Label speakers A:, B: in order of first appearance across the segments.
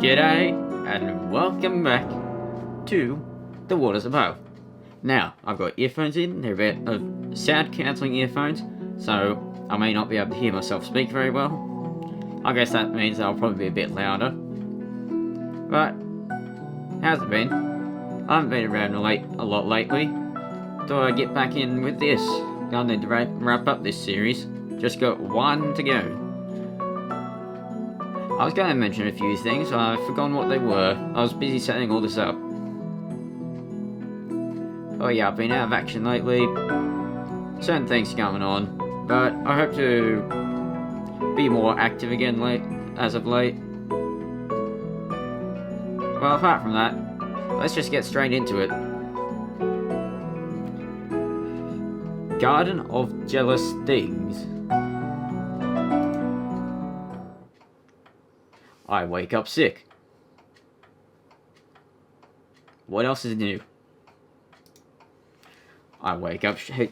A: G'day, and welcome back to The Waters Above. Now, I've got earphones in, they're a bit of sound cancelling earphones, so I may not be able to hear myself speak very well. I guess that means I'll probably be a bit louder. But, how's it been? I haven't been around a lot lately. Thought I'd get back in with this. Gonna need to wrap up this series. Just got one to go. I was going to mention a few things, but I've forgotten what they were. I was busy setting all this up. Oh yeah, I've been out of action lately. Certain things going on, but I hope to be more active again as of late. Well, apart from that, let's just get straight into it. Garden of Jealous Things. I wake up sick. What else is new? I wake up I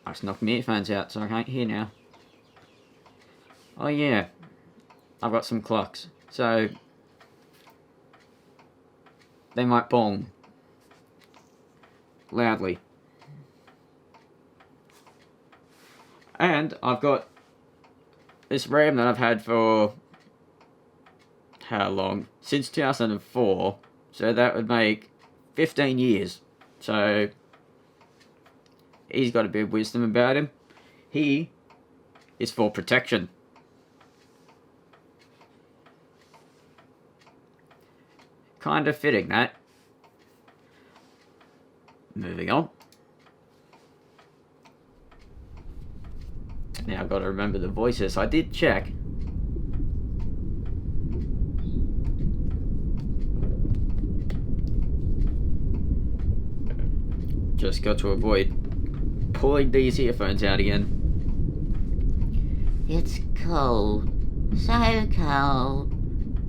A: just knocked my earphones out so I can't hear now. Oh yeah, I've got some clocks, so they might bong loudly. And I've got this RAM that I've had for how long? Since 2004, so that would make 15 years. So he's got a bit of wisdom about him. He is for protection. Kind of fitting, that. Moving on. Now I've got to remember the voices. I did check. Just got to avoid pulling these earphones out again.
B: It's cold. So cold.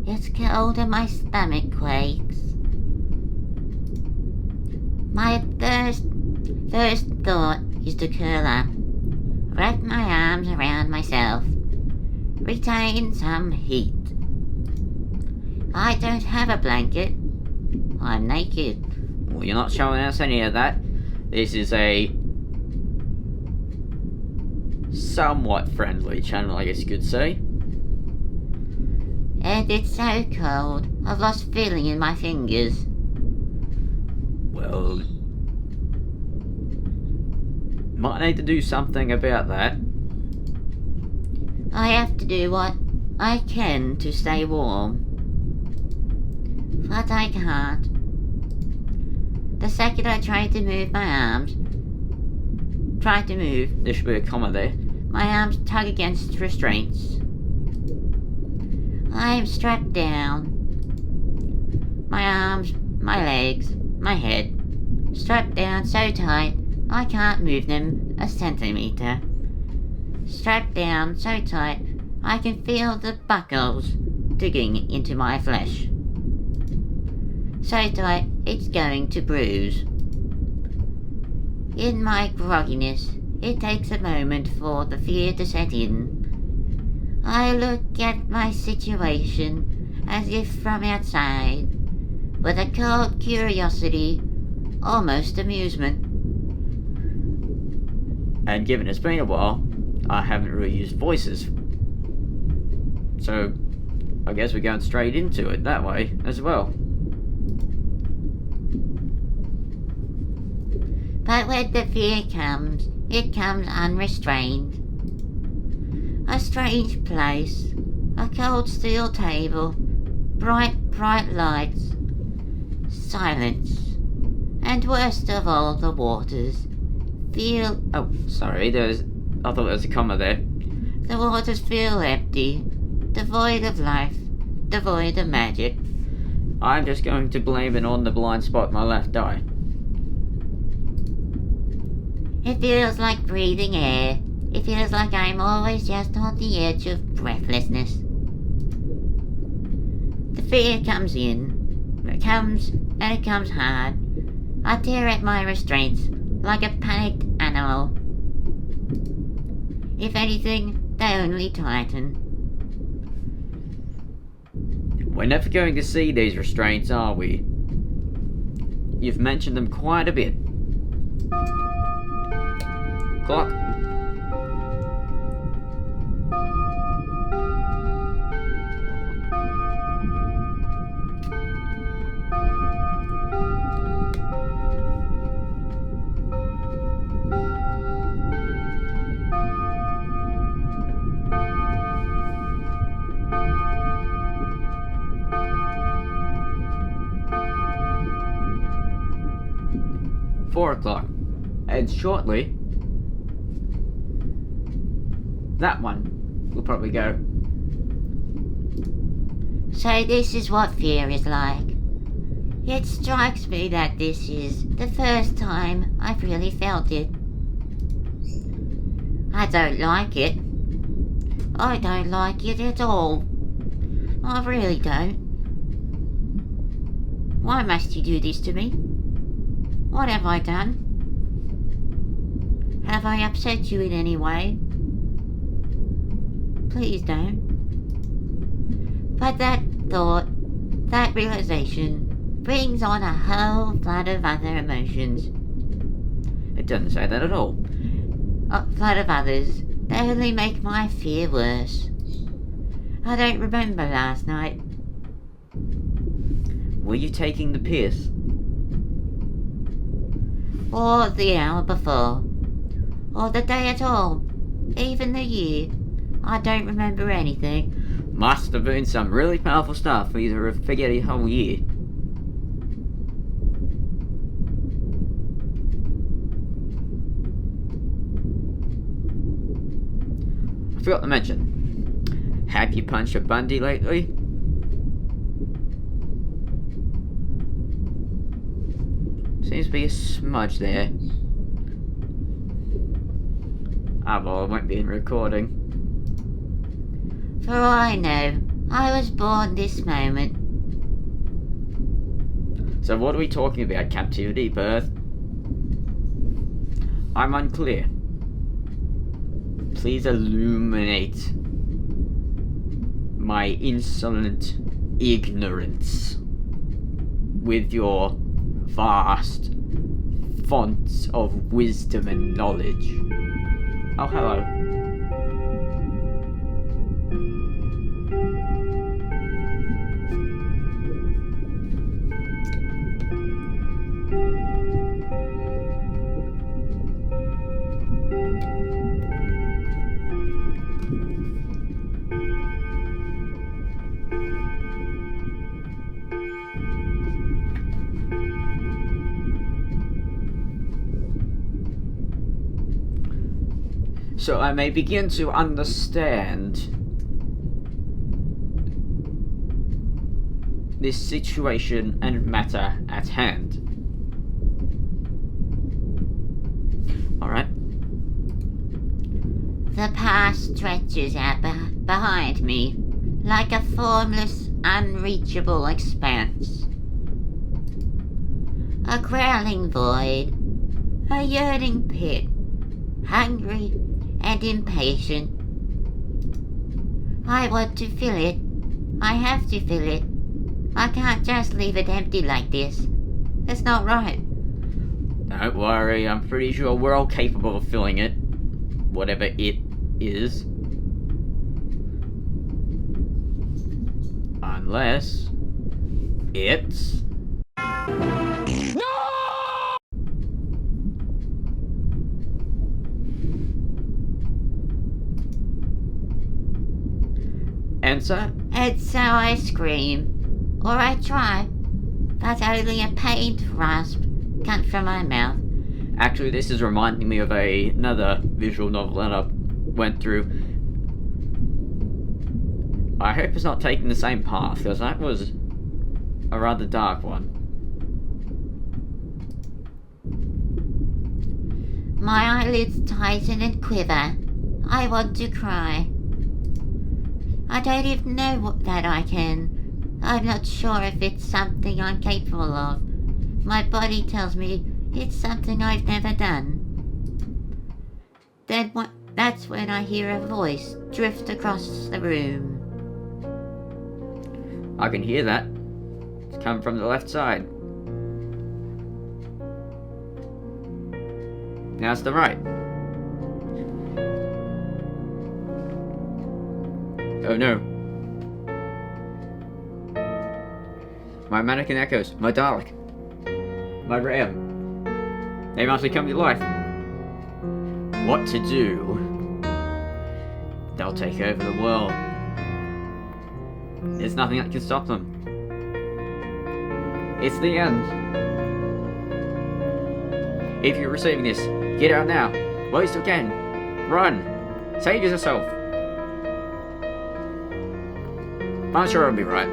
B: It's cold and my stomach quakes. My first thought is to curl up, wrap my arms around myself, retain some heat. I don't have a blanket. I'm naked.
A: Well, you're not showing us any of that. This is a somewhat friendly channel, I guess you could say.
B: And it's so cold, I've lost feeling in my fingers.
A: Well, might need to do something about that.
B: I have to do what I can to stay warm. But I can't. The second I try to move my arms,
A: There should be a comma there.
B: my arms tug against restraints. I am strapped down. My arms, my legs, my head, strapped down so tight I can't move them a centimetre. Strapped down so tight I can feel the buckles digging into my flesh. So tight it's going to bruise. In my grogginess, it takes a moment for the fear to set in. I look at my situation as if from outside, with a cold curiosity, almost amusement.
A: And given it's been a while, I haven't really used voices. So, I guess we're going straight into it that way as well.
B: But when the fear comes, it comes unrestrained. A strange place, a cold steel table, bright lights, silence, and worst of all, the waters feel...
A: Oh, sorry, I thought there was a comma there.
B: The waters feel empty, devoid of life, devoid of magic.
A: I'm just going to blame it on the blind spot in my left eye.
B: It feels like breathing air. It feels like I'm always just on the edge of breathlessness. The fear comes in. It comes, and it comes hard. I tear at my restraints like a panicked animal. If anything, they only tighten.
A: We're never going to see these restraints, are we? You've mentioned them quite a bit. Clock. $4. And shortly, that one will probably go.
B: So this is what fear is like. It strikes me that this is the first time I've really felt it. I don't like it. I don't like it at all. I really don't. Why must you do this to me? What have I done? Have I upset you in any way? Please don't. But that thought, that realization, brings on a whole flood of other emotions.
A: It doesn't say that at all.
B: A flood of others. They only make my fear worse. I don't remember last night.
A: Were you taking the piss?
B: Or the hour before. Or the day at all. Even the year. I don't remember anything.
A: Must have been some really powerful stuff for you to forget a whole year. I forgot to mention. Have you punched a Bundy lately? Seems to be a smudge there. Ah, well, I won't be in recording.
B: For all I know, I was born this moment.
A: So what are we talking about? Captivity, birth? I'm unclear. Please illuminate my insolent ignorance with your vast fonts of wisdom and knowledge. Oh, hello. So I may begin to understand this situation and matter at hand. Alright.
B: The past stretches out behind me, like a formless, unreachable expanse. A growling void, a yearning pit, hungry and impatient. I want to fill it. I have to fill it. I can't just leave it empty like this. That's not right.
A: Don't worry, I'm pretty sure we're all capable of filling it. Whatever it is. Unless it's... Answer?
B: And so I scream, or I try, but only a pained rasp comes from my mouth.
A: Actually, this is reminding me of another visual novel that I went through. I hope it's not taking the same path, because that was a rather dark one.
B: My eyelids tighten and quiver. I want to cry. I don't even know that I can. I'm not sure if it's something I'm capable of. My body tells me it's something I've never done. Then that's when I hear a voice drift across the room.
A: I can hear that. It's coming from the left side. Now it's the right. Oh no. My mannequin echoes. My Dalek. My Ram. They must be coming to life. What to do? They'll take over the world. There's nothing that can stop them. It's the end. If you're receiving this, get out now. While you still can. Run. Save yourself. I'm sure I'll be right.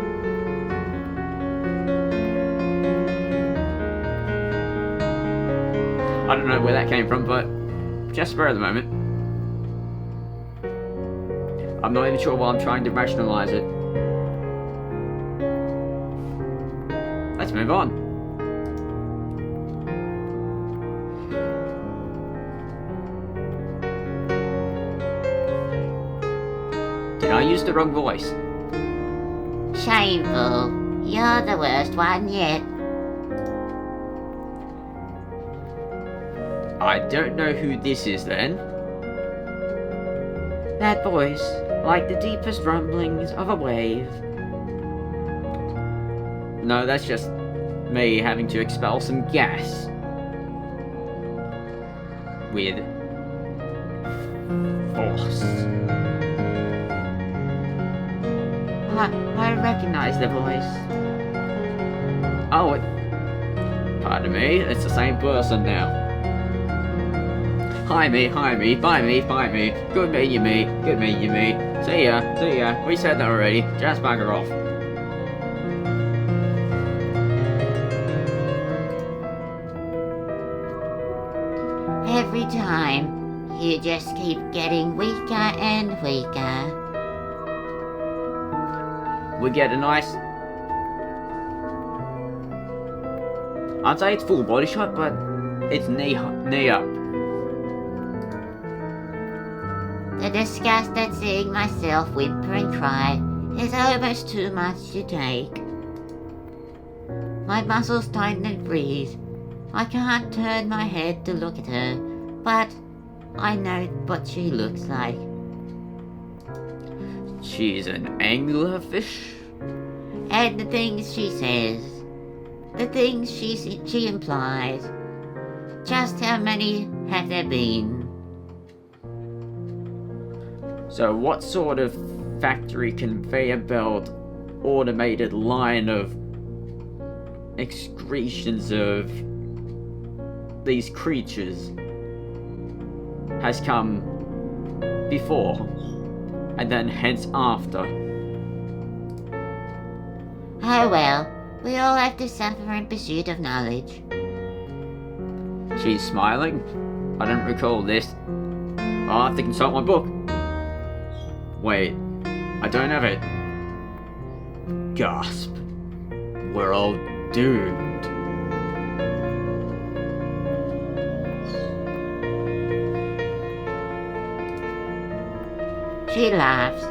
A: I don't know where that came from, but just spur of the moment. I'm not even sure why I'm trying to rationalize it. Let's move on. Did I use the wrong voice?
B: Shameful. You're the worst one yet.
A: I don't know who this is then. That voice, like the deepest rumblings of a wave. No, that's just me having to expel some gas. With force. I recognize the voice. Oh, pardon me, it's the same person now. Hi me, bye me, good me, you me, good me, you me. See ya, we said that already, just bugger off.
B: Every time, you just keep getting weaker and weaker.
A: We get a nice... I'd say it's full body shot, but it's knee up.
B: The disgust at seeing myself whimper and cry is almost too much to take. My muscles tighten and freeze. I can't turn my head to look at her, but I know what she looks like.
A: She's an anglerfish?
B: And the things she says, the things she implies, just how many have there been?
A: So what sort of factory conveyor belt automated line of excretions of these creatures has come before and then hence after?
B: Oh well, we all have to suffer in pursuit of knowledge.
A: She's smiling? I don't recall this. I'll have to consult my book. Wait, I don't have it. Gasp. We're all doomed.
B: She laughs.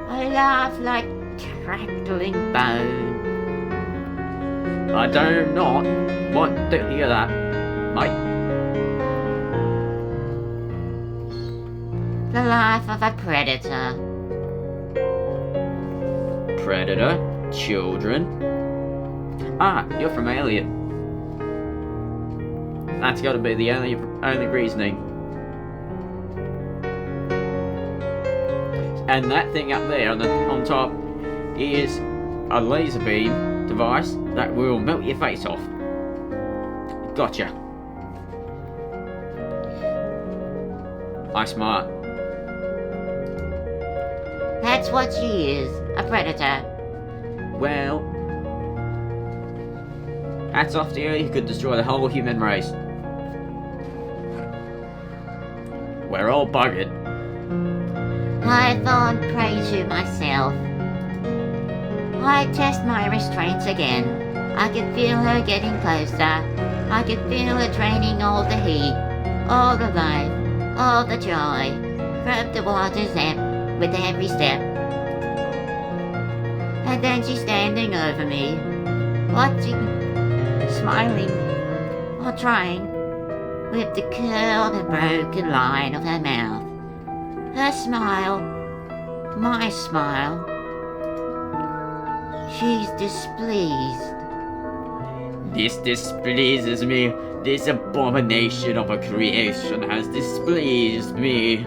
B: I laugh like crackling bone.
A: I do not want to hear that, mate.
B: The laugh of a predator.
A: Predator? Children? Ah, you're from Alien. That's gotta be the only reasoning. And that thing up there on top is a laser beam device that will melt your face off. Gotcha. I smart.
B: That's what she is, a predator.
A: Well, hats off to you, you could destroy the whole human race. We're all buggered.
B: I fall prey to myself. I test my restraints again. I can feel her getting closer. I can feel her draining all the heat, all the life, all the joy from the water's end with every step. And then she's standing over me, watching, smiling, or trying, with the curled and broken line of her mouth. Her smile, my smile. She's displeased.
A: This displeases me. This abomination of a creation has displeased me.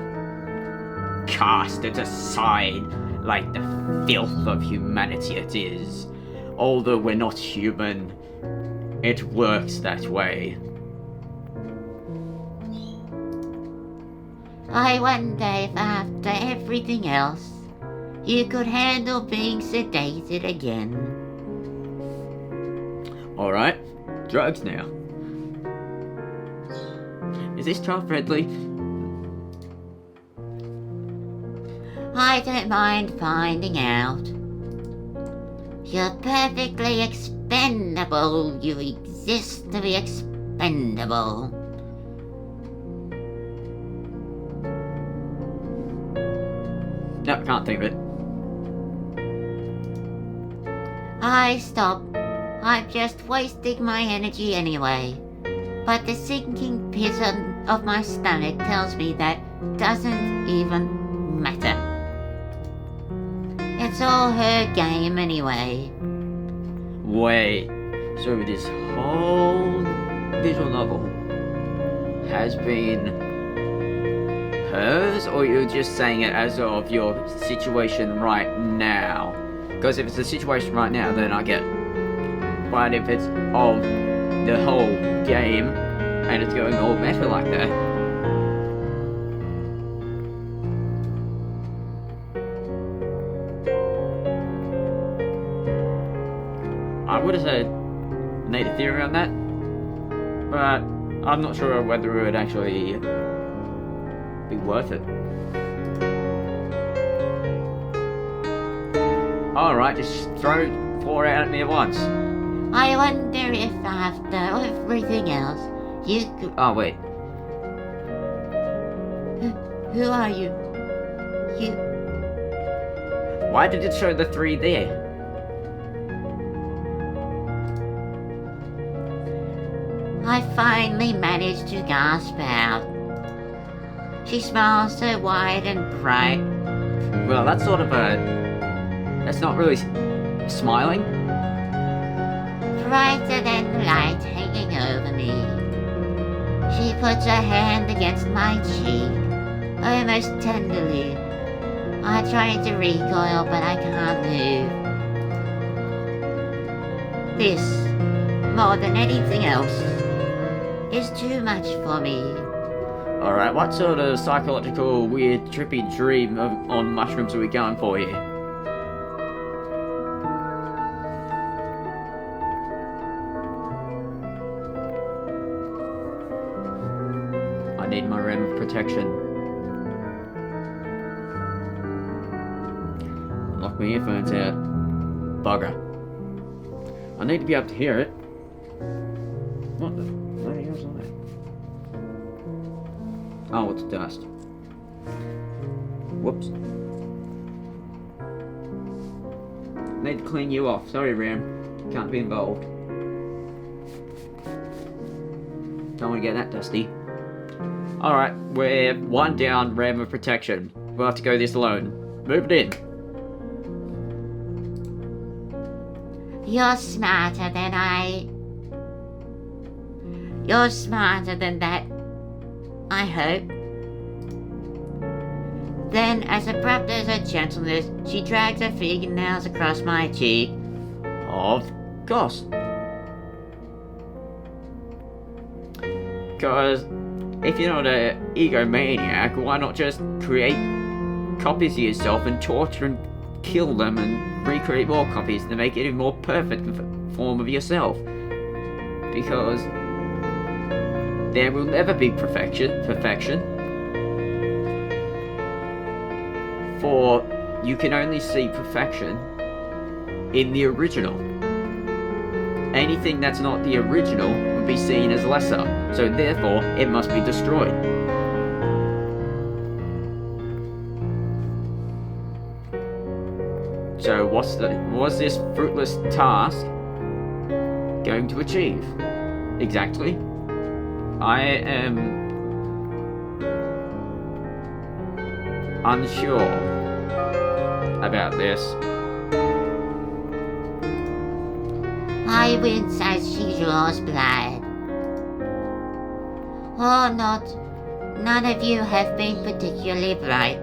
A: Cast it aside like the filth of humanity it is. Although we're not human, it works that way.
B: I wonder if after everything else, you could handle being sedated again.
A: Alright, drugs now. Is this child friendly?
B: I don't mind finding out. You're perfectly expendable. You exist to be expendable.
A: No, can't think of it.
B: I stop. I'm just wasting my energy anyway. But the sinking pit of my stomach tells me that doesn't even matter. It's all her game anyway.
A: Wait, so this whole visual novel has been hers, or you're just saying it as of your situation right now? Because if it's the situation right now, then I get it. But if it's of the whole game, and it's going all meta like that, I would have said made a theory on that, but I'm not sure whether it would actually be worth it. Alright, just throw 4 out at me at once.
B: I wonder if after everything else, you could...
A: Oh, wait.
B: Who are you? You...
A: Why did it show the 3 there?
B: I finally managed to gasp out. She smiles so wide and bright.
A: Well, that's sort of a... That's not really smiling.
B: Brighter than the light hanging over me. She puts her hand against my cheek, almost tenderly. I try to recoil, but I can't move. This, more than anything else, is too much for me.
A: Alright, what sort of psychological, weird, trippy dream on mushrooms are we going for here? I need my realm of protection. Lock my earphones out. Bugger. I need to be able to hear it. What the bloody hell's that? Oh, it's dust. Whoops. Need to clean you off. Sorry, Ram. Can't be involved. Don't want to get that dusty. Alright, we're 1 down, Ram of protection. We'll have to go this alone. Move it in.
B: You're smarter than I... You're smarter than that, I hope. Then, as abrupt as her gentleness, she drags her fingernails across my cheek.
A: Of course. Because if you're not an egomaniac, why not just create copies of yourself and torture and kill them and recreate more copies to make it a more perfect form of yourself? Because there will never be perfection. For you can only see perfection in the original. Anything that's not the original would be seen as lesser, so therefore it must be destroyed. So what's this fruitless task going to achieve? Exactly. I am unsure about this.
B: I wince as she draws blood. Or not, none of you have been particularly bright.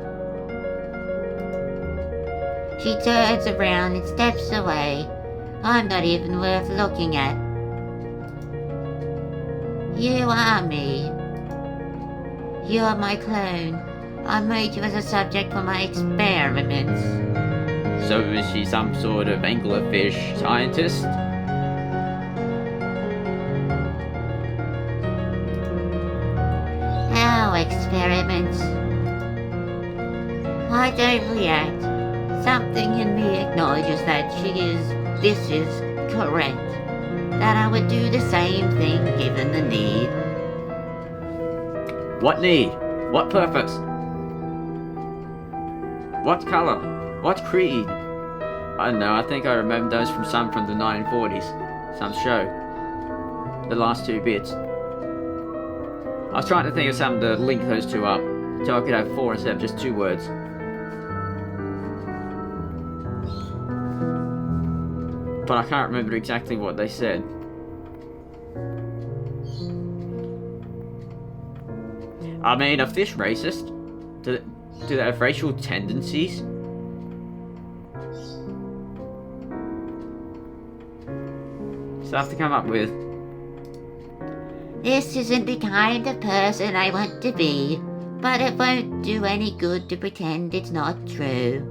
B: She turns around and steps away. I'm not even worth looking at. You are me. You are my clone. I made you as a subject for my experiments.
A: So is she some sort of anglerfish scientist?
B: Our experiments. I don't react. Something in me acknowledges that this is correct. That I would do the same thing given the need.
A: What need? What purpose? What color? What creed? I don't know, I think I remember those from the 1940s. Some show. The last 2 bits. I was trying to think of something to link those two up, so I could have 4 instead of just 2 words. But I can't remember exactly what they said. I mean, are fish racist? Do they have racial tendencies? Stuff to come up with.
B: This isn't the kind of person I want to be, but it won't do any good to pretend it's not true.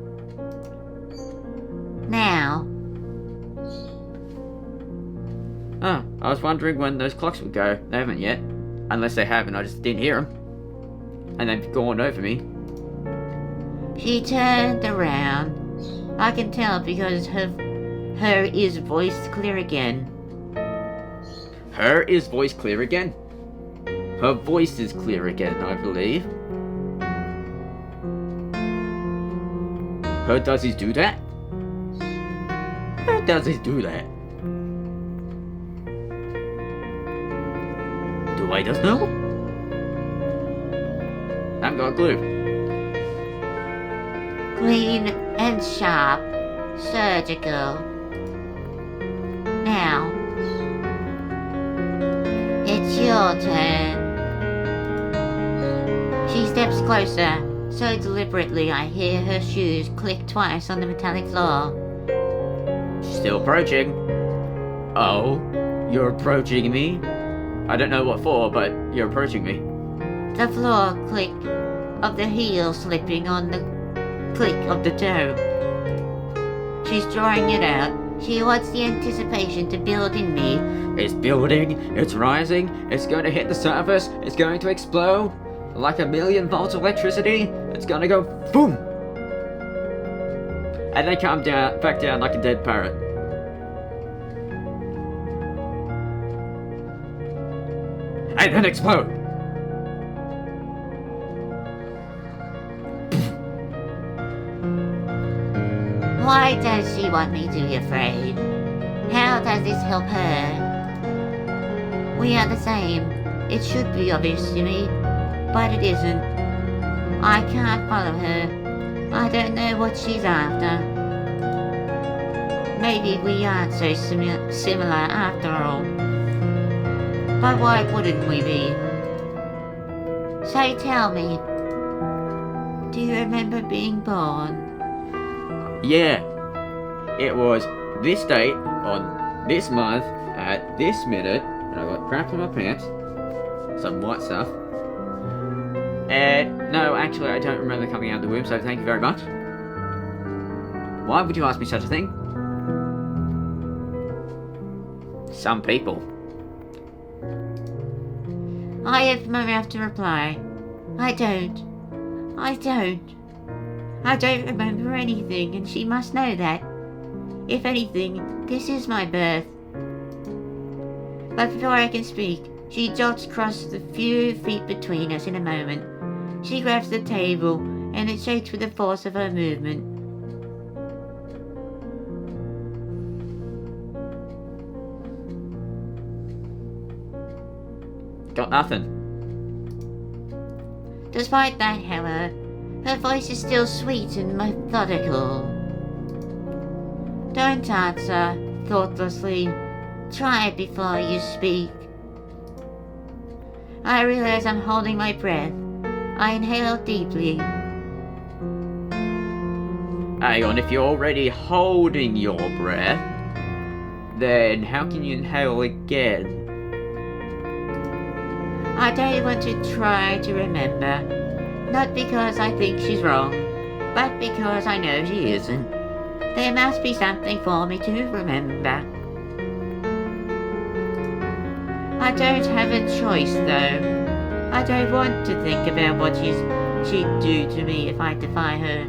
B: Now.
A: Oh, I was wondering when those clocks would go. They haven't yet. Unless they have and I just didn't hear them. And they've gone over me.
B: She turned around. I can tell because her is voiced clear again.
A: Her is voice clear again? Her voice is clear again, I believe. Her does he do that? Her does he do that? Do I just know? I haven't got a clue.
B: Clean and sharp. Surgical. Now. It's your turn. She steps closer, so deliberately I hear her shoes click twice on the metallic floor.
A: Still approaching. Oh, you're approaching me? I don't know what for, but you're approaching me.
B: The floor click of the heel slipping on the click of the toe. She's drawing it out. She wants the anticipation to build in me.
A: It's building, it's rising, it's going to hit the surface, it's going to explode. Like 1,000,000 volts of electricity, it's going to go boom! And then come back down like a dead parrot. And then explode!
B: Why does she want me to be afraid? How does this help her? We are the same. It should be obvious to me, but it isn't. I can't follow her. I don't know what she's after. Maybe we aren't so similar after all. But why wouldn't we be? So tell me, do you remember being born?
A: Yeah, it was this date on this month at this minute, and I got crap on my pants, some white stuff. And no, actually, I don't remember coming out of the womb, so thank you very much. Why would you ask me such a thing? Some people.
B: I have my mouth to reply. I don't remember anything, and she must know that. If anything, this is my birth. But before I can speak, she jots across the few feet between us in a moment. She grabs the table, and it shakes with the force of her movement.
A: Got nothing.
B: Despite that, however, her voice is still sweet and methodical. Don't answer thoughtlessly. Try before you speak. I realize I'm holding my breath. I inhale deeply.
A: Hang on, if you're already holding your breath, then how can you inhale again?
B: I don't want to try to remember. Not because I think she's wrong, but because I know she isn't. There must be something for me to remember. I don't have a choice though. I don't want to think about what she'd do to me if I defy her.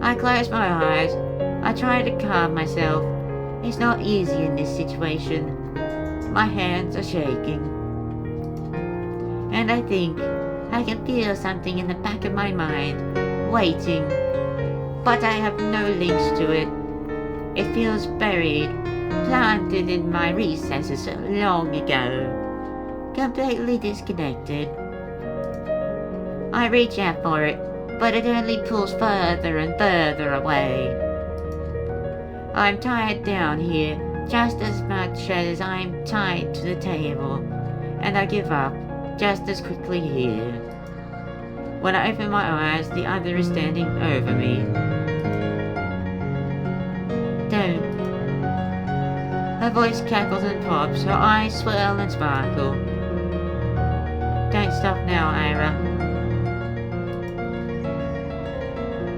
B: I close my eyes. I try to calm myself. It's not easy in this situation. My hands are shaking. And I think I can feel something in the back of my mind, waiting. But I have no links to it. It feels buried, planted in my recesses so long ago, completely disconnected. I reach out for it, but it only pulls further and further away. I'm tied down here just as much as I'm tied to the table, and I give up just as quickly here. When I open my eyes, the other is standing over me. Don't. Her voice cackles and pops, her eyes swirl and sparkle. Don't stop now, Ira.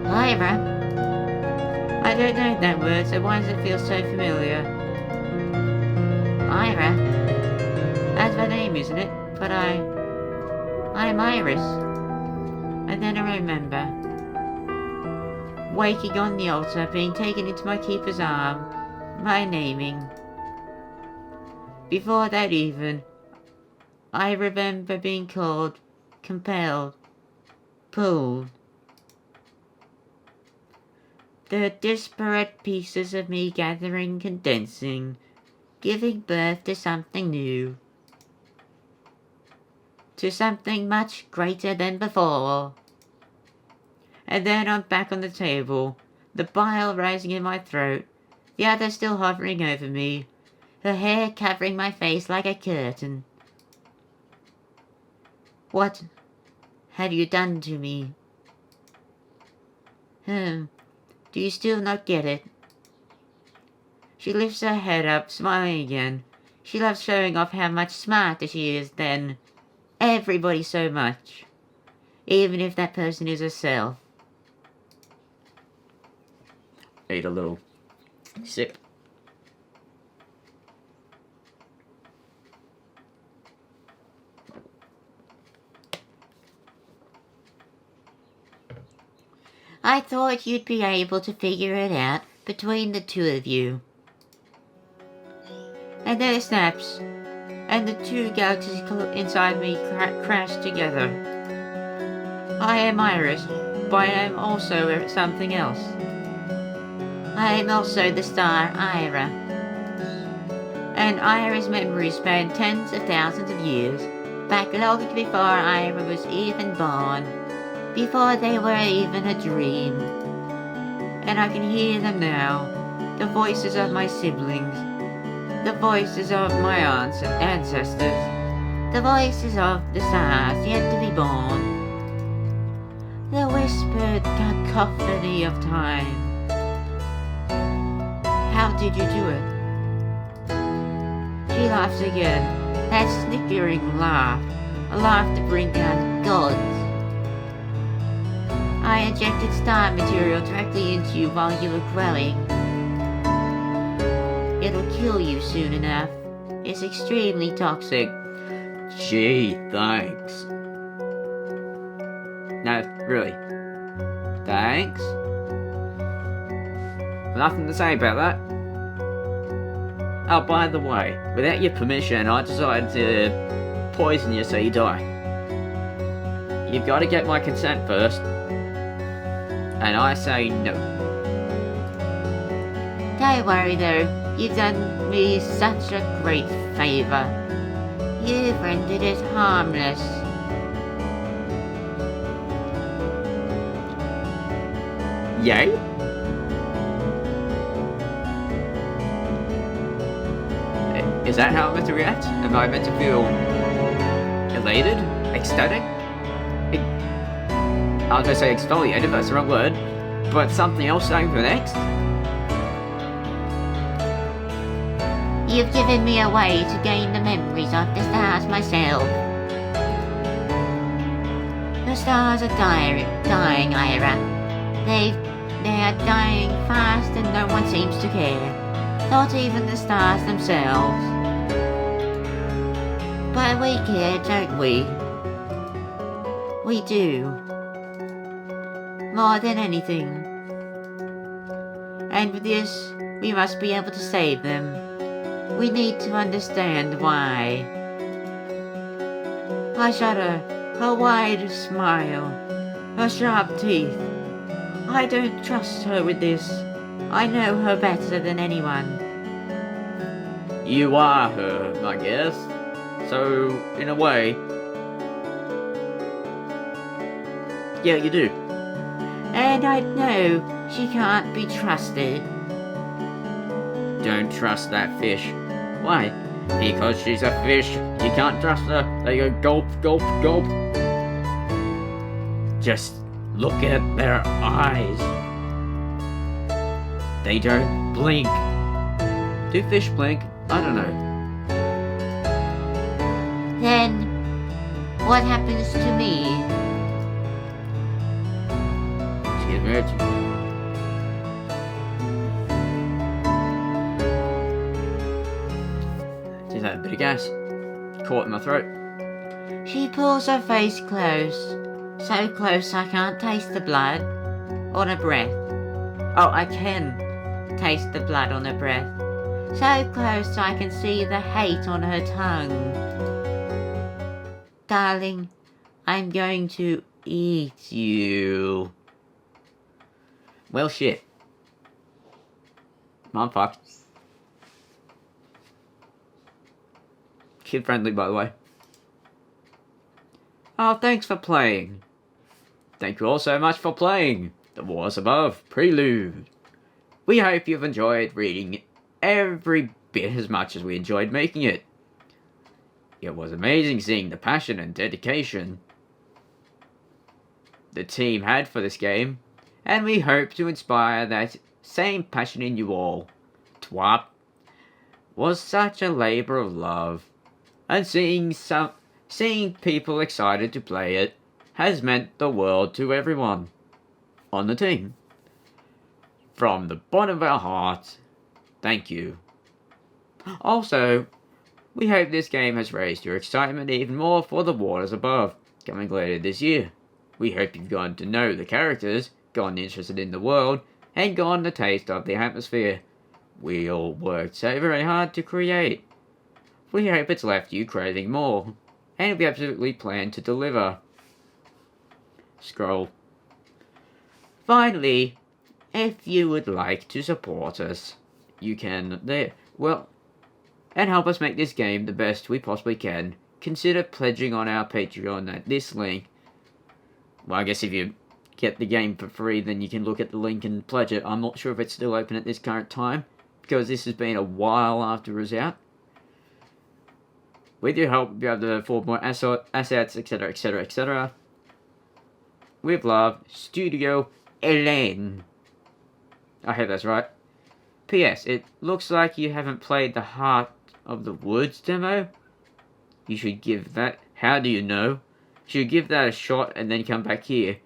B: Ira? I don't know that word, so why does it feel so familiar? Ira? That's my name, isn't it? But I'm Iris. And then I remember. Waking on the altar, being taken into my keeper's arm, my naming. Before that even, I remember being called, compelled, pulled. The disparate pieces of me gathering, condensing, giving birth to something new. To something much greater than before. And then I'm back on the table, the bile rising in my throat, the other still hovering over me, her hair covering my face like a curtain. What have you done to me? Do you still not get it? She lifts her head up, smiling again. She loves showing off how much smarter she is than everybody so much, even if that person is herself.
A: Eat a little sip.
B: I thought you'd be able to figure it out between the two of you. And then it snaps, and the two galaxies inside me crash together. I am Iris, but I am also something else. I am also the star Ira. And Ira's memories span tens of thousands of years, back long before Ira was even born, before they were even a dream. And I can hear them now, the voices of my siblings, the voices of my ancestors, the voices of the stars yet to be born, the whispered cacophony of time. How did you do it? She laughs again, that snickering laugh, a laugh to bring out gods. I injected star material directly into you while you were growing. It'll kill you soon enough. It's extremely toxic.
A: Gee, thanks. No, really. Thanks? Nothing to say about that. Oh, by the way, without your permission, I decided to poison you so you die. You've got to get my consent first. And I say no.
B: Don't worry though, you've done me such a great favour. You've rendered it harmless.
A: Yay? Is that how I'm meant to react? Am I meant to feel elated? Ecstatic? I was going to say exfoliated, but that's the wrong word. But something else saying for next?
B: You've given me a way to gain the memories of the stars myself. The stars are dying, Ira. They are dying fast and no one seems to care. Not even the stars themselves. But we care, don't we? We do. More than anything. And with this, we must be able to save them. We need to understand why. Her shudder, her wide smile, her sharp teeth. I don't trust her with this. I know her better than anyone.
A: You are her, I guess. So, in a way... yeah, you do.
B: And I know she can't be trusted.
A: Don't trust that fish. Why? Because she's a fish. You can't trust her. They go gulp, gulp, gulp. Just look at their eyes. They don't blink. Do fish blink? I don't know.
B: Then, what happens to me?
A: She's married. She's had a bit of gas. Caught in my throat.
B: She pulls her face close. So close I can't taste the blood on her breath. Oh, I can taste the blood on her breath. So close I can see the hate on her tongue. Darling, I'm going to eat you.
A: Well, shit. I'm fucked. Kid friendly, by the way. Oh, thanks for playing. Thank you all so much for playing The Wars Above Prelude. We hope you've enjoyed reading every bit as much as we enjoyed making it. It was amazing seeing the passion and dedication the team had for this game, and we hope to inspire that same passion in you all. Twap was such a labour of love, and seeing people excited to play it has meant the world to everyone on the team. From the bottom of our hearts, thank you. Also, we hope this game has raised your excitement even more for The Waters Above, coming later this year. We hope you've gotten to know the characters, gotten interested in the world, and gotten a taste of the atmosphere we all worked so very hard to create. We hope it's left you craving more, and we absolutely plan to deliver. Scroll. Finally, if you would like to support us, you can and help us make this game the best we possibly can, consider pledging on our Patreon at this link. Well, I guess if you get the game for free, then you can look at the link and pledge it. I'm not sure if it's still open at this current time, because this has been a while after it was out. With your help, you'll be able to afford more assets, etc, etc, etc. With love, Studio Elaine. I hope that's right. P.S. It looks like you haven't played the Heart of the Woods demo. You should give that... How do you know? You should give that a shot and then come back here.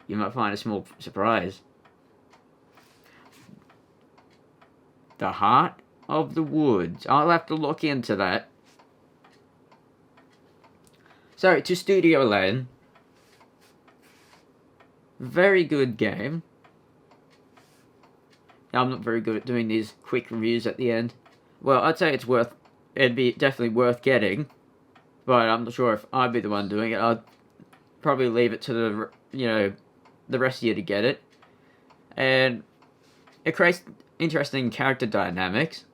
A: You might find a small surprise. The Heart of the Woods. I'll have to look into that. So, to Studio Elaine. Very good game. I'm not very good at doing these quick reviews at the end. Well, I'd say it'd be definitely worth getting, but I'm not sure if I'd be the one doing it. I'd probably leave it to the rest of you to get it. And it creates interesting character dynamics.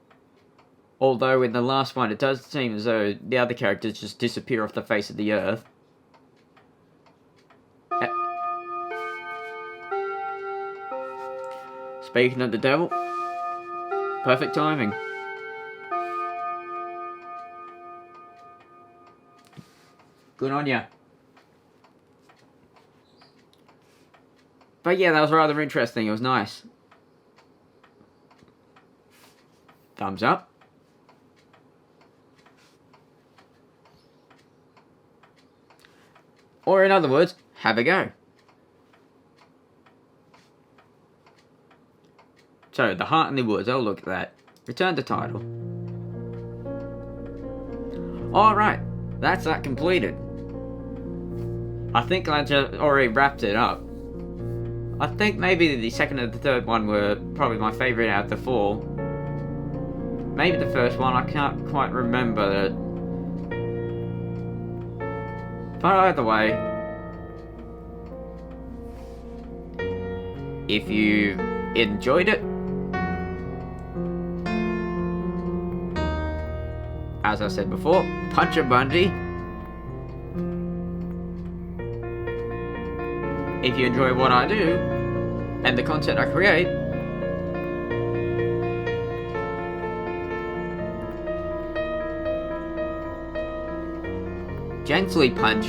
A: Although in the last one, it does seem as though the other characters just disappear off the face of the earth. Speaking of the devil, perfect timing. Good on ya. But yeah, that was rather interesting. It was nice. Thumbs up. Or in other words, have a go. So, The Heart in the Woods, oh look at that. Return to title. Alright, that's that completed. I think I just already wrapped it up. I think maybe the second and the third one were probably my favourite out of the four. Maybe the first one, I can't quite remember it. But either way, if you enjoyed it, as I said before, punch a bungee. If you enjoy what I do and the content I create, gently punch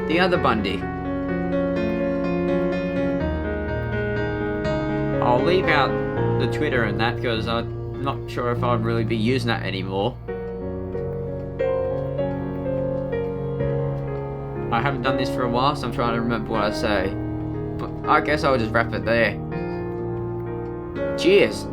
A: the other bungee. I'll leave out the Twitter and that because I'm not sure if I'll really be using that anymore. I haven't done this for a while, so I'm trying to remember what I say. But I guess I'll just wrap it there. Cheers!